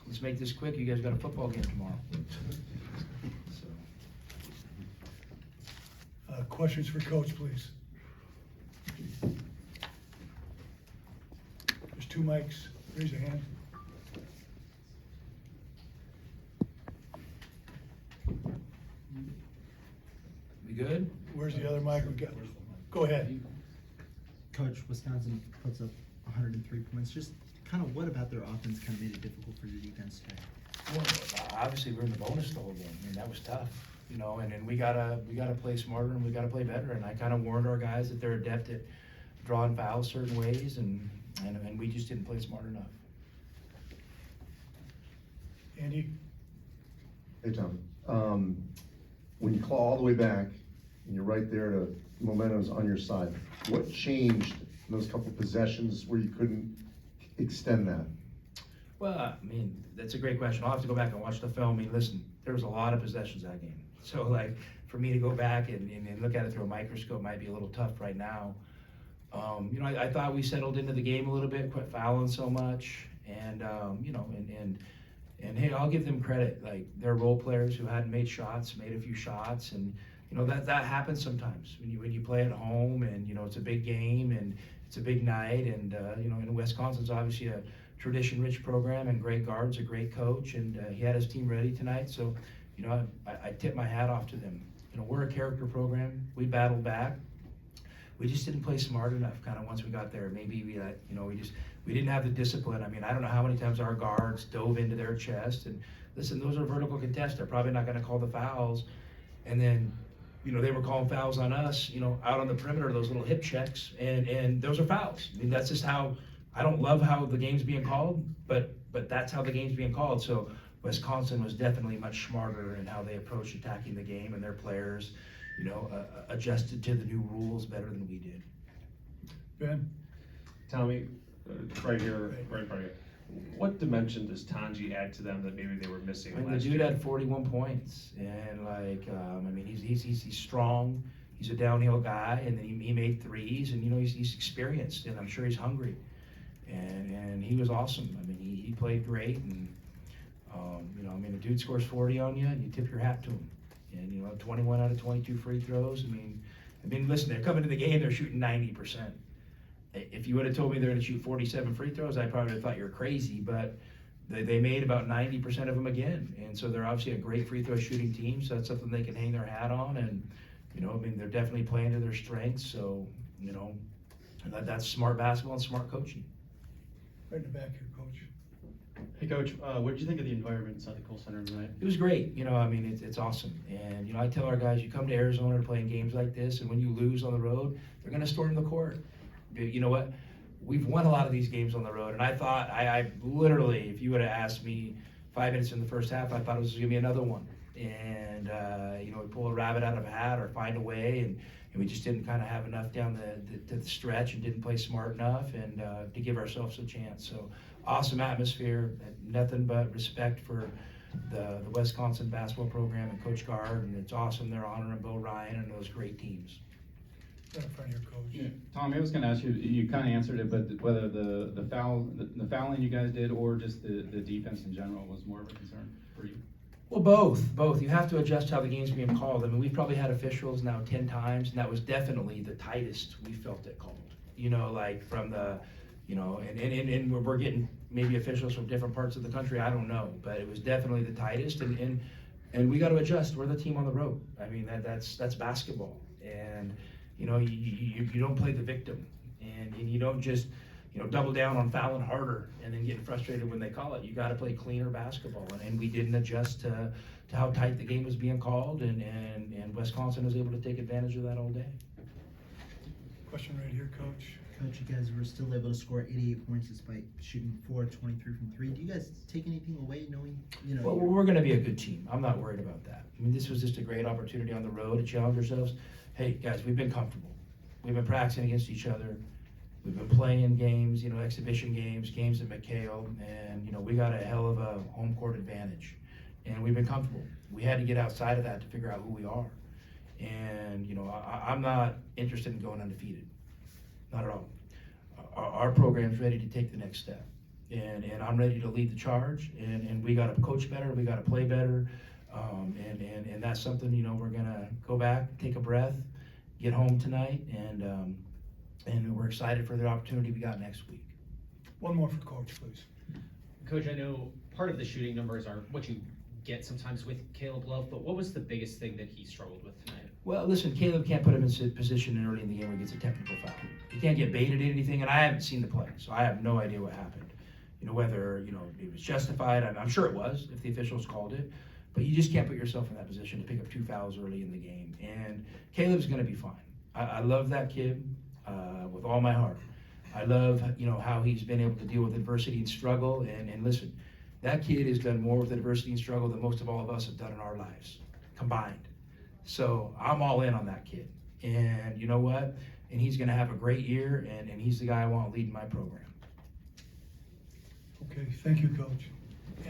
Let's make this quick. You guys got a football game tomorrow. So. Questions for Coach, please. There's 2 mics. Raise your hand. We good? Where's the other mic we got? Go ahead. Coach, Wisconsin puts up 103 points. Just kind of what about their offense kind of made it difficult for your defense today? Well, obviously we're in the bonus the whole game. I mean, that was tough, you know. And we gotta play smarter and we gotta play better. And I kind of warned our guys that they're adept at drawing fouls certain ways, and we just didn't play smart enough. Andy? Hey, Tom. When you claw all the way back and you're right there, to momentum's on your side, what changed in those couple possessions where you couldn't extend that? Well, I mean, that's a great question. I'll have to go back and watch the film. I mean, listen, there was a lot of possessions that game. So, like, for me to go back and look at it through a microscope might be a little tough right now. You know, I thought we settled into the game a little bit, quit fouling so much, and you know, and hey, I'll give them credit. Like, they're role players who hadn't made shots, made a few shots, and you know that happens sometimes when you play at home, and you know it's a big game and it's a big night, and you know, and Wisconsin's obviously a tradition-rich program and great guards, a great coach, and he had his team ready tonight. So, you know, I tip my hat off to them. You know, we're a character program. We battled back. We just didn't play smart enough kind of once we got there. Maybe we, you know, we didn't have the discipline. I mean, I don't know how many times our guards dove into their chest. And listen, those are vertical contests. They're probably not going to call the fouls. And then, you know, they were calling fouls on us, you know, out on the perimeter, those little hip checks. And those are fouls. I mean, that's just how, I don't love how the game's being called, but that's how the game's being called. So Wisconsin was definitely much smarter in how they approached attacking the game, and their players, you know, adjusted to the new rules better than we did. Ben? Tommy, right here, right in front of you. What dimension does Tanji add to them that maybe they were missing I mean, the last dude year? had 41 points, and like, I mean, he's strong. He's a downhill guy, and then he made threes, and you know, he's experienced, and I'm sure he's hungry. And he was awesome. I mean, he played great, and you know, I mean, the dude scores 40 on you, and you tip your hat to him. And you know, 21 out of 22 free throws. I mean, listen, they're coming to the game, they're shooting 90%. If you would have told me they're going to shoot 47 free throws, I probably would have thought you're crazy. But they made about 90% of them again, and so they're obviously a great free throw shooting team. So that's something they can hang their hat on, and you know, I mean, they're definitely playing to their strengths. So you know, and that's smart basketball and smart coaching. Right in the back here, Coach. Hey, Coach, what did you think of the environment inside the Kohl Center tonight? It was great. You know, I mean, it's awesome. And, you know, I tell our guys, you come to Arizona to play in games like this, and when you lose on the road, they're going to storm the court. You know what? We've won a lot of these games on the road, and I thought, I literally, if you would have asked me 5 minutes in the first half, I thought it was going to be another one. And, you know, we pull a rabbit out of a hat or find a way, and we just didn't kind of have enough down the stretch and didn't play smart enough and to give ourselves a chance. So awesome atmosphere, nothing but respect for the Wisconsin basketball program and Coach Gard, and it's awesome they're honoring Bo Ryan and those great teams. Right in front of your Coach. Yeah, Tommy, I was going to ask you, you kind of answered it, but whether the fouling you guys did or just the defense in general was more of a concern for you? Well, both. You have to adjust how the game's being called. I mean, we've probably had officials now 10 times, and that was definitely the tightest we felt it called. You know, like from the, you know, and we're getting maybe officials from different parts of the country, I don't know, but it was definitely the tightest, and we got to adjust. We're the team on the road. I mean, that's basketball, and you know, you don't play the victim, and you don't just, you know, double down on fouling harder and then getting frustrated when they call it. You got to play cleaner basketball, and we didn't adjust to how tight the game was being called, and Wisconsin was able to take advantage of that all day. Question right here, Coach. Coach, you guys were still able to score 88 points despite shooting 4-23 from 3. Do you guys take anything away knowing, you know? Well, we're going to be a good team. I'm not worried about that. I mean, this was just a great opportunity on the road to challenge ourselves. Hey, guys, we've been comfortable. We've been practicing against each other. We've been playing games, you know, exhibition games at McHale, and, you know, we got a hell of a home court advantage. And we've been comfortable. We had to get outside of that to figure out who we are. And, you know, I'm not interested in going undefeated. Not at all. Our program's ready to take the next step. and I'm ready to lead the charge, and we gotta coach better, we gotta play better, and that's something, you know, we're gonna go back, take a breath, get home tonight, and we're excited for the opportunity we got next week. One more for Coach, please. Coach, I know part of the shooting numbers are what you get sometimes with Caleb Love, but what was the biggest thing that he struggled with tonight? Well, listen, Caleb can't put him in position early in the game where he gets a technical foul. He can't get baited at anything, and I haven't seen the play, so I have no idea what happened. You know, whether, you know, it was justified, I'm sure it was, if the officials called it, but you just can't put yourself in that position to pick up 2 fouls early in the game, and Caleb's gonna be fine. I love that kid with all my heart. I love, you know, how he's been able to deal with adversity and struggle, and listen, that kid has done more with adversity and struggle than most of all of us have done in our lives, combined. So I'm all in on that kid, and you know what? And he's gonna have a great year, and he's the guy I want leading my program. Okay, thank you, Coach.